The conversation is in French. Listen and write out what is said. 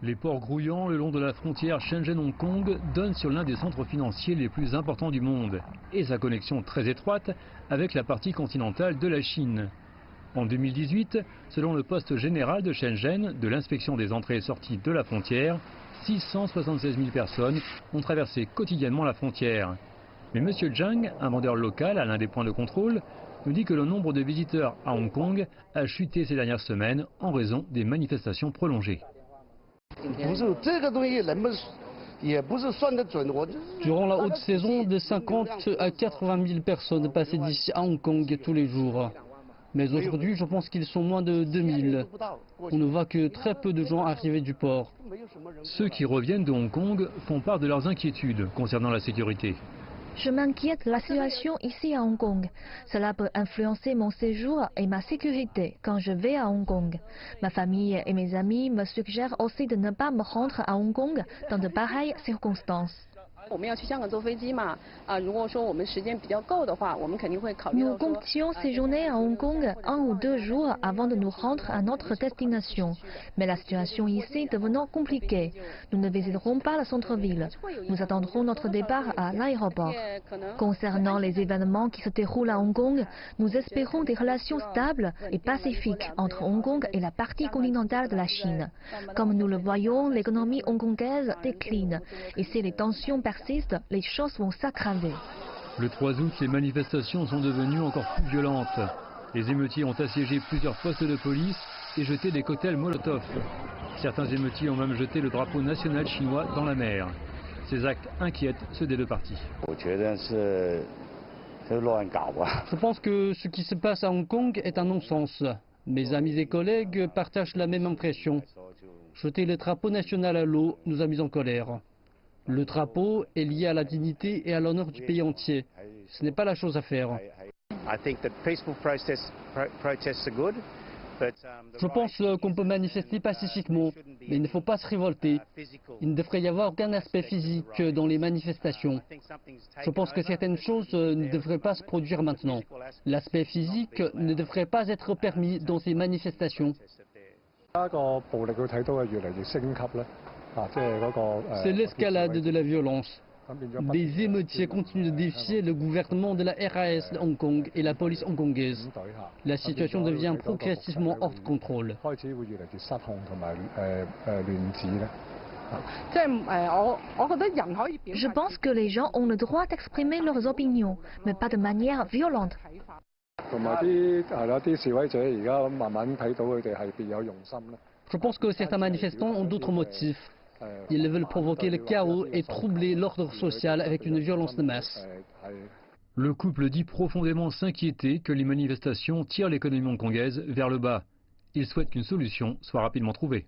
Les ports grouillants le long de la frontière Shenzhen-Hong Kong donnent sur l'un des centres financiers les plus importants du monde et sa connexion très étroite avec la partie continentale de la Chine. En 2018, selon le poste général de Shenzhen de l'inspection des entrées et sorties de la frontière, 676 000 personnes ont traversé quotidiennement la frontière. Mais M. Zhang, un vendeur local à l'un des points de contrôle, nous dit que le nombre de visiteurs à Hong Kong a chuté ces dernières semaines en raison des manifestations prolongées. Durant la haute saison, de 50 à 80 000 personnes passaient d'ici à Hong Kong tous les jours. Mais aujourd'hui, je pense qu'ils sont moins de 2000. On ne voit que très peu de gens arriver du port. Ceux qui reviennent de Hong Kong font part de leurs inquiétudes concernant la sécurité. Je m'inquiète de la situation ici à Hong Kong. Cela peut influencer mon séjour et ma sécurité quand je vais à Hong Kong. Ma famille et mes amis me suggèrent aussi de ne pas me rendre à Hong Kong dans de pareilles circonstances. Nous comptions séjourner à Hong Kong 1 ou 2 jours avant de nous rendre à notre destination. Mais la situation ici devenant compliquée, nous ne visiterons pas le centre-ville. Nous attendrons notre départ à l'aéroport. Concernant les événements qui se déroulent à Hong Kong, nous espérons des relations stables et pacifiques entre Hong Kong et la partie continentale de la Chine. Comme nous le voyons, l'économie hongkongaise décline. Et si les tensions persistent, les choses vont s'aggraver. Le 3 août, les manifestations sont devenues encore plus violentes. Les émeutiers ont assiégé plusieurs postes de police et jeté des cocktails Molotov. Certains émeutiers ont même jeté le drapeau national chinois dans la mer. Ces actes inquiètent ceux des deux parties. Je pense que ce qui se passe à Hong Kong est un non-sens. Mes amis et collègues partagent la même impression. Jeter le drapeau national à l'eau nous a mis en colère. Le drapeau est lié à la dignité et à l'honneur du pays entier. Ce n'est pas la chose à faire. Je pense qu'on peut manifester pacifiquement, mais il ne faut pas se révolter. Il ne devrait y avoir aucun aspect physique dans les manifestations. Je pense que certaines choses ne devraient pas se produire maintenant. L'aspect physique ne devrait pas être permis dans ces manifestations. C'est l'escalade de la violence. Des émeutiers continuent de défier le gouvernement de la RAS de Hong Kong et la police hongkongaise. La situation devient progressivement hors de contrôle. Je pense que les gens ont le droit d'exprimer leurs opinions, mais pas de manière violente. Je pense que certains manifestants ont d'autres motifs. Ils veulent provoquer le chaos et troubler l'ordre social avec une violence de masse. Le couple dit profondément s'inquiéter que les manifestations tirent l'économie hongkongaise vers le bas. Il souhaite qu'une solution soit rapidement trouvée.